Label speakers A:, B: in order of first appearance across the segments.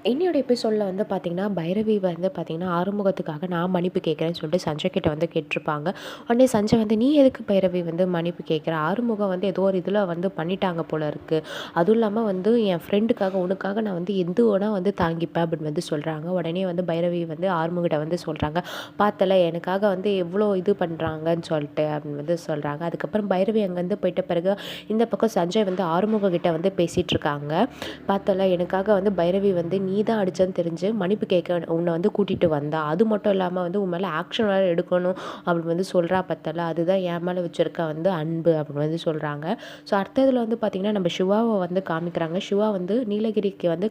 A: என்னோட எபிசோடில் வந்து பார்த்திங்கன்னா, பைரவி வந்து பார்த்திங்கன்னா, ஆறுமுகத்துக்காக நான் மன்னிப்பு கேட்குறேன்னு சொல்லிட்டு சஞ்சய் கிட்ட வந்து கேட்டிருப்பாங்க. உடனே சஞ்சய் வந்து, "நீ எதுக்கு பைரவி வந்து மன்னிப்பு கேட்குற? ஆறுமுகம் வந்து ஏதோ ஒரு இதில வந்து பண்ணிட்டாங்க போல இருக்கு. அதுவும் இல்லாம வந்து என் ஃப்ரெண்டுக்காக உனக்காக நான் வந்து எது வேணா வந்து தாங்கிப்பேன்" அப்படின்னு வந்து சொல்கிறாங்க. உடனே வந்து பைரவி வந்து ஆறுமுகிட்ட வந்து சொல்கிறாங்க, "பார்த்தல எனக்காக வந்து எவ்வளோ இது பண்ணுறாங்கன்னு சொல்லிட்டு" அப்படின்னு வந்து சொல்கிறாங்க. அதுக்கப்புறம் பைரவி அங்கேருந்து போயிட்ட பிறகு இந்த பக்கம் சஞ்சய் வந்து ஆறுமுக கிட்ட வந்து பேசிகிட்டு இருக்காங்க. "பார்த்தல எனக்காக வந்து பைரவி வந்து நீ தான் அடிச்சேன்னு தெரிஞ்சு மன்னிப்பு கேட்க உன்னை வந்து கூட்டிகிட்டு வந்தா. அது மட்டும் இல்லாமல் வந்து உன் மேலே ஆக்ஷன் வேறு எடுக்கணும் அப்படின்னு வந்து சொல்கிறா பார்த்தல. அதுதான் என் மேலே வச்சுருக்க வந்து அன்பு" அப்படின்னு வந்து சொல்கிறாங்க. ஸோ அடுத்ததில் வந்து பார்த்திங்கன்னா, நம்ம சிவாவை வந்து காமிக்கிறாங்க. சிவா வந்து நீலகிரிக்கு வந்து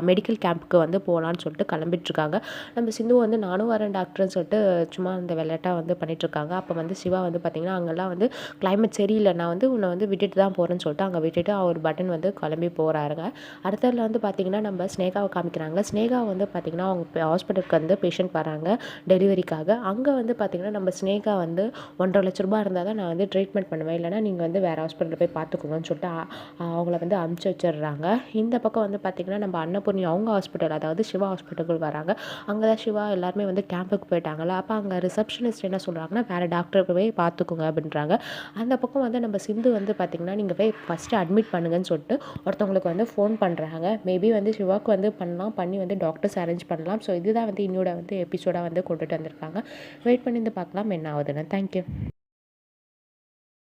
A: மெடிக்கல் கேம்ப்புக்கு வந்து போகலான்னு சொல்லிட்டு கிளம்பிட்டுருக்காங்க. நம்ம சிந்து வந்து நானும் வரேன் டாக்டர்னு சொல்லிட்டு சும்மா இந்த விளையாட்டாக வந்து பண்ணிகிட்ருக்காங்க. அப்போ வந்து சிவா வந்து பார்த்திங்கன்னா, அங்கெல்லாம் வந்து கிளைமேட் சரியில்லை, நான் வந்து உன்னை வந்து விட்டுட்டு தான் போகிறேன்னு சொல்லிட்டு அங்கே விட்டுட்டு அவர் பட்டன் வந்து கிளம்பி போகிறாருங்க. அடுத்ததில் வந்து பார்த்திங்கன்னா, நம்ம ஸ்னேகாவை காமிக்கிறாங்க. ஸ்னேகா வந்து பார்த்திங்கன்னா, அவங்க ஹாஸ்பிட்டலுக்கு வந்து பேஷண்ட் வராங்க டெலிவரிக்காக. அங்கே வந்து பார்த்திங்கன்னா, நம்ம ஸ்னேகா வந்து ₹1,50,000 இருந்தால் தான் நான் வந்து ட்ரீட்மெண்ட் பண்ணுவேன், இல்லைனா நீங்கள் வந்து வேறு ஹாஸ்பிட்டலில் போய் பார்த்துக்கோங்கன்னு சொல்லிட்டு அவங்கள வந்து அனுப்பிச்சி வச்சிடுறாங்க. இந்த பக்கம் வந்து பார்த்திங்கன்னா, நம்ம அன்னபூர்ணி அவங்க ஹாஸ்பிட்டல், அதாவது சிவா ஹாஸ்பிட்டலுக்கு வராங்க. அங்கே தான் சிவா எல்லாருமே வந்து கேம்புக்கு போயிட்டாங்களா. அப்போ அங்கே ரிசப்ஷனிஸ்ட் என்ன சொல்கிறாங்கன்னா, வேறு டாக்டருக்கு போய் பார்த்துக்கோங்க அப்படின்றாங்க. அந்த பக்கம் வந்து நம்ம சிந்து வந்து பார்த்திங்கன்னா, நீங்கள் போய் ஃபஸ்ட்டு அட்மிட் பண்ணுங்கன்னு சொல்லிட்டு ஒருத்தவங்களுக்கு வந்து ஃபோன் பண்ணுறாங்க. மேபி வந்து சிவாவுக்கு வந்து பண்ணி வந்து டாக்டர்ஸ் அரேஞ்ச் பண்ணலாம். ஸோ இதுதான் வந்து இன்னோட வந்து எபிசோடாக வந்து கொண்டுட்டு வந்திருக்காங்க. வெயிட் பண்ணி வந்து பார்க்கலாம் என்ன ஆகுதுன்னு. தேங்க்யூ.